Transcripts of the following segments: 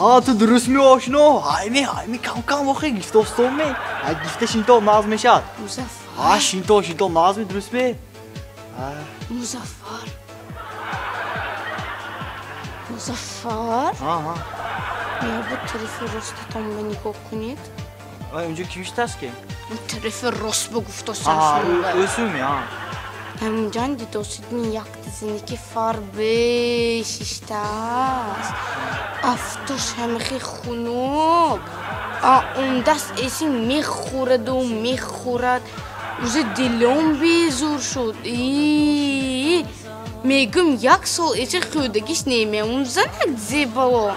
تو درست می آشنا هایمی کم واقعی گفت دوستم می گفته شینتو ناز میشد مظفر شینتو ناز می درست می مظفر یا با طرف راستتان به نگاه کنید اونجا کیش تست که؟ اون طرف راست بگفت شنو اسومی همونجان دیدوشید می یک دزینی که فار بشیشته است افتوش همخی خونوک اون دست ایسی میخورد و میخورد اوزه دلم بیزور شد میگم یک سال ایسی خودگیش نیمه زند زیبا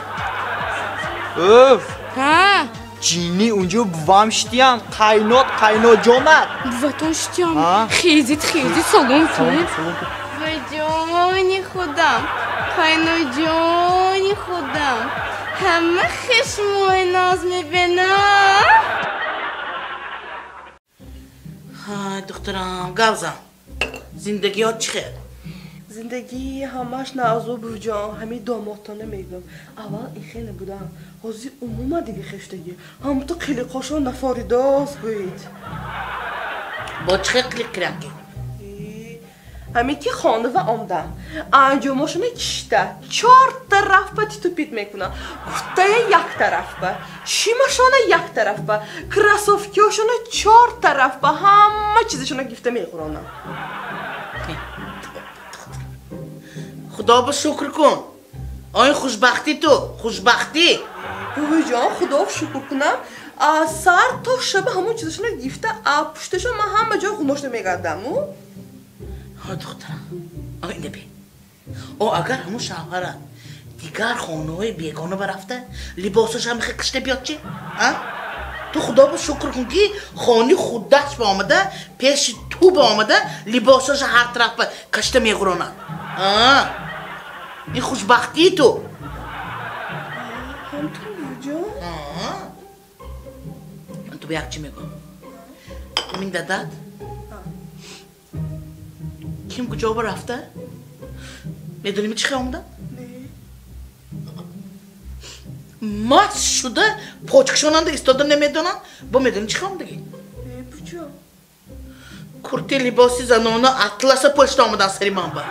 ها جینی اونجا بوام شتیم قاینات جانت بواتون شتیم خیزید سلام کنید وای جانی خودم قاینات جانی خودم همه خشموی ناز میبینم دخترم گوزم زندگی ها چی خیر؟ زندگی همش نازو برجا همین دامادتانه میگم اول این خیلی بودم حاضر عموما دیگه خشتگی هم تو کلی قاشو نفاریداز بید با چه کلیک کرم که؟ همین که خانه و آمدم انجاماشونه کشته 4 طرف با تیتو پیت میکنن گفته یک طرف با شیمشانه یک طرف با کراسوفکیاشونه 4 طرف با همه چیزشونه گفته میخورانن خدا با شکر کن آین خوشبختی تو خوشبختی بابا جان خدا شکر کنم سر تا شب همون چیزشونه گفته پشتشون من همه جا خوناشونه میگردم ها دخترم آینده بی او اگر همون شوهره دیگر خانه های بیگانه برفته لباسش هم کشته بیاد چی؟ تو خدا با شکر کن که خانه خودش با آمده پیش تو با آمده لباسش هر طرف کشته میگرانه این خوشبختی تو من تو به یک چی میگم این دادت کیم کجا رفته؟ میدونی می چی خیلی آمده؟ مست شده پاچکشاننده ایستاده نمیدونن با میدونی چی خیلی آمدگی؟ بچه کرتی لباسی زنانه اطلس پشت آمدن سری من با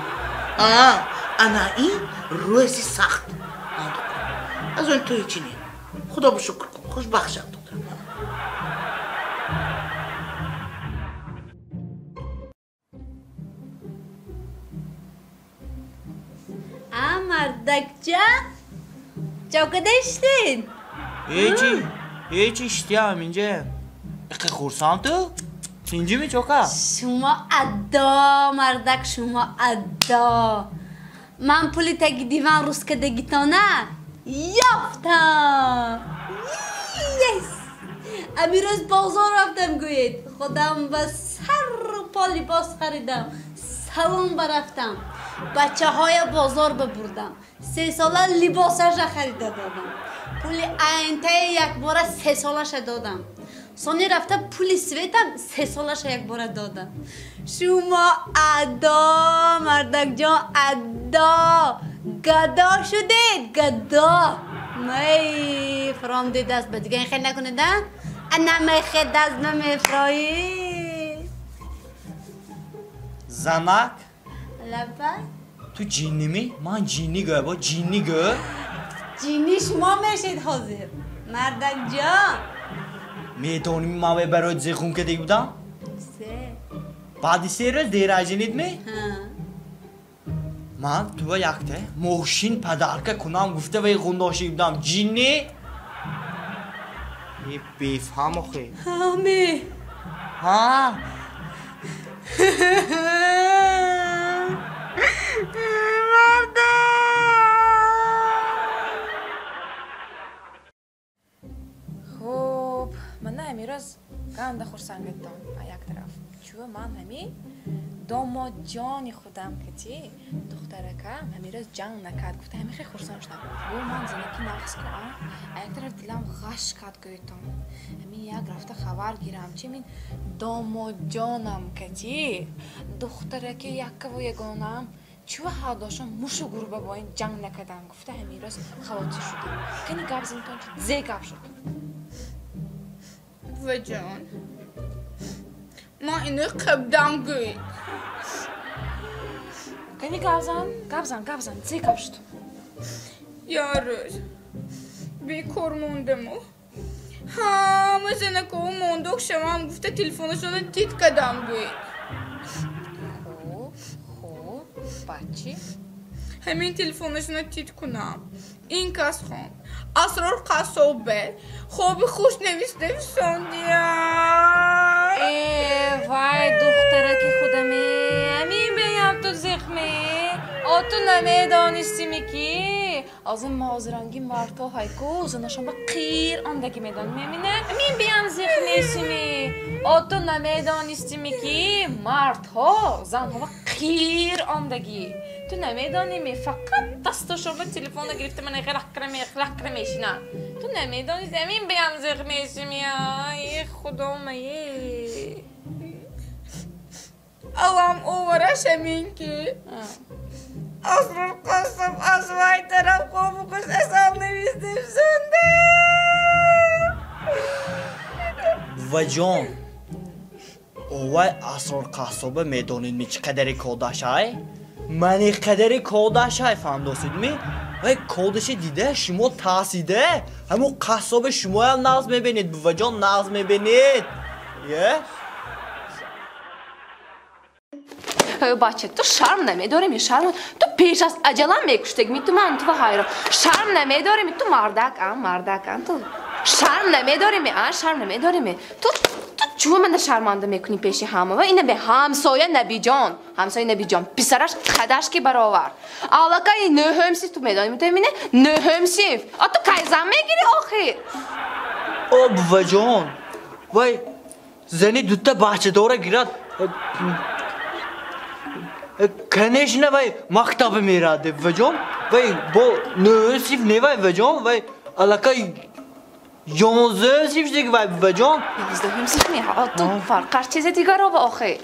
انا این روزی سخت از اون تو هیچی نیم خدا با شکر کن خوش بخشم دادم مردک جان چوکه داشتین؟ هیچی اشتیم اینجا اقی خورسان تو؟ اینجا می چوکه؟ شما ادا مردک شما ادا من پولی تگی دیوان روز که دگیتانه یافتم یس امی روز بازار رفتم گوید خودم به سر پا لباس خریدم سلام برفتم بچه های بازار ببردم 3 ساله لباسش خریده دادم پولی اینته یک بار 3 سالش دادم سانی رفته پولی سویتم 3 سالش یک بار دادم شما ادا مردک جان ادا گدا شدید گدا می فرامده دست به دیگه این خیلی نکنید انا می خیلی دست نمیفرایی زنک لبه تو جینی می؟ من جینی گوه با جینی گوه جینی شما میشید حاضر مردک جان میتونی من برای زیخون که دیگه بودم؟ 3 بعدی 3 روز دیر اجنید می؟ من تو با یکته موشین پدرکه کنم گفته و غنداشی بودم جینی یه بیفهم آخه همه ها خوب من امیروز گنده خورسنگتم یک طرف چون من همی داماد جانی خودم که چی دخترکم همیروز جنگ نکرد گفته همی خیلی خورسان شدم و من زنکی نقص کنم یک طرف دلم غش کرد گویتم همی یک رفته خبر گیرم چی من داماد جانم که چی دخترکی یک و یگانم چوه ها داشتم موشو گروه با این جنگ نکردم گفته همیراز خلاصی شدم کنی گابزن تون زی گاب شد و جان ما اینو قبدم گوید کنی گابزن زی گاب شد یاروز بیکار موندم همه زنکو موندوک شما هم گفته تلفونشون تیت کدام گوید خوب بچی همین تلفونشون تیت کنم این کس خون اسرار قصابه خوب خوش نویسته سندیم وای دختره که خودمی همین بیم تو زخمی تو نمیدانستی میکی از این مازرنگی مارتا هایکو زنشان با قیر آندگی میدان میمینه همین بیم زخمی سیمی تو نمیدانستی میکی مارتا زنها با قیر آندگی تو نمیدانی فقط دستشو به تلفن گرفته من خلق کرمیشینم تو نمیدانستی همین بیم زخمی سیمی ای خدا میه Allah'ım uğraşam ki. Asrul kasım asvay taraf kovukus esanlı bizdim söndü. Vajon. Ovay asror qasoba medonidmi chiqadari kodashay? Mani qadari kodashay famdosidmi? Vay kodashi dida shimo tasida. Hamu qasoba shimo ham naz mebenid. Vajon naz mebenid. Ye? بچه تو شرم نمیداری می شرم تو پیش از عجله میکشتگ می تو من تو حیران شرم نمیداری می تو مردک تو شرم نمیداری می شرم نمیداری می تو چون من شرمنده میکنی پیشی همه و اینه به همسایه نبی جان پسرش خداش کی برآور علاقه نهمسی تو میدانی میتونی نهمسی تو کایزم میگیری آخه او بابا وای زنی دوتا بچه داره گیرد کنشنه وای مکتب میراده وجون وای با نوسیف نه وای وجون وای علاقه 11 سیف دیگه وای وجون 11 سیف نه تو فرق چیز دیگه رو با آخه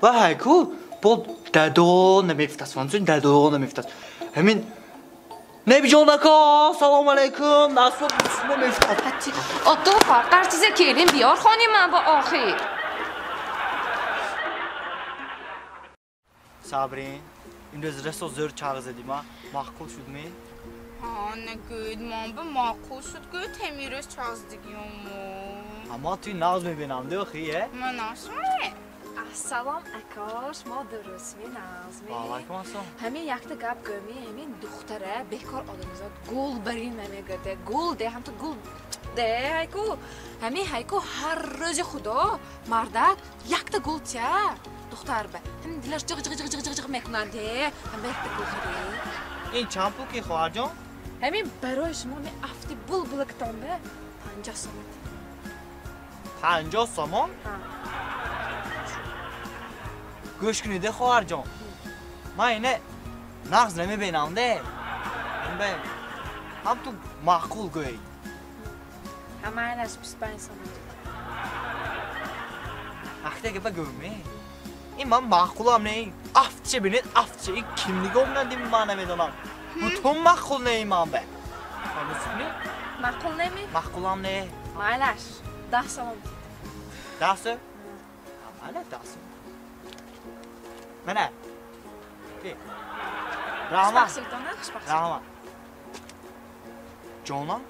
وای کو با دادو نمیفتاس فانسون دادو نمیفتاس همین نبی جان اکا سلام علیکم نصف نمیفتاس تو فرق چیز کردیم بیار خانی من با آخه Sabrin, imroz resto zor çağız edیم ha. Makul şud mi? Ha ne gud man be makul şud gud hemiroz çazdagiyom. Ama tu naz میبینم دو خیه؟ من asme. سلام اکاش ما درست می نازمی علیکم السلام همین یکتا گپ گمی همین دختره بکار آدمزاد گل برین نمیگرده گل ده هم تو گل ده هایکو همین هایکو هر روز خدا مردک یکتا گل تیا دختر به همین دلش جغ میکننده هم بهت گل خیلی این چمپو کی خواهر جان؟ همین برای شما می افتی بل کتانده 50 سامان 50 سامان؟ گوش کنیده خواهر جان من اینه نقض نمیبینم ده هم تو معقول گوی همه این از 25 سامان اخته که بگومی این من معقولم نه افتچه بینید افتچه این kimligim ندیم من نمیدونم تو معقول نه من به معقول نمی؟ معقولم نه مالش 10 سامان 10 سه؟ منه 10 سه منه Rahman Canım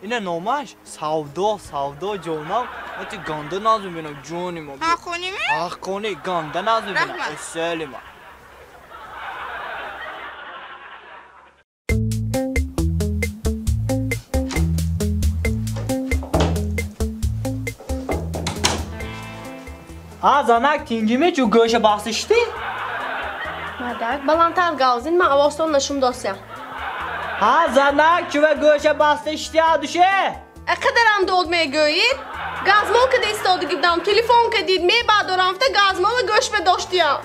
yine normal savdo canım Ati ganda nazım benim canım Ha koni mi? Ah koni ganda nazım benim Rahman Selim Zanak tincimi çu göşe basıştı مادر بالانتر گازین من آواستون نشون دوستم zanak çu ve göşe basıştı düşe اقدرم دود میگویید گازمال که دیستاده گیدم تلفن که دید می بعد رفته گازمال گوش به داشتیم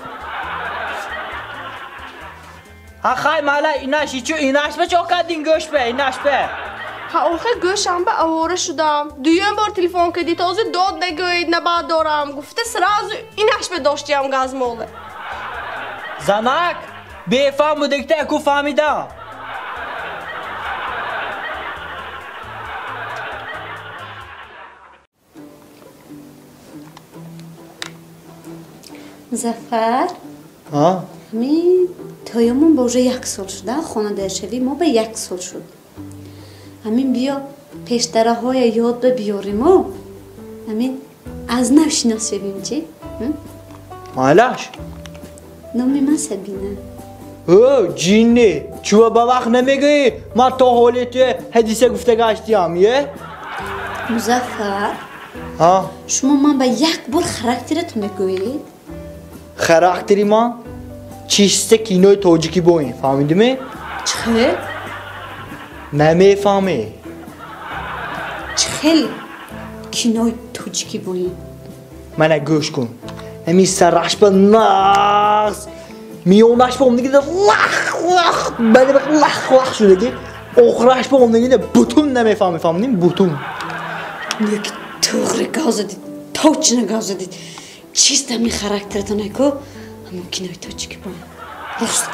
خای مالا ایناشی چو ایناش به چو کردین گوش به ایناش به آخه گوشم به آواره شدم دویم بار تلفن که دید تازه داد نگویید نه بعد دارم گفته سراز ایناش به داشتیم گازماله Zanak بفهم بودک تا اکو فهمیدم. مظفر ها؟ همین تایمون با اوژه 1 سال شده خانه درشوی ما به 1 سال شد. همین بیا پیشتره های یاد به بیاریم و همین از نو شناس شویم چی؟ مالش؟ نامی من سبینه. او جینی چوه با وقت نمیگی ما تا حالی توی حدیثه گفته گشتیم یه؟ مظفر ها؟ شما من به 1 بار خراکترت میگویید؟ خراکتری من چیسته کینوی توجیکی بوین فهمیدی می؟ چخل؟ نمیفهمی چخل کینوی توجیکی بوین؟ منه گوش کن همی سرش به نقص میونش به اون ده لخ بده بخ لخ شده که آخرش به اون ده بوتون نمیفهمی فهمیدیم بوتون یک توغری گاز دید توچنه گاز دید چیست همی خراکترتون اکو همون کینوی توجیکی بوین؟ راست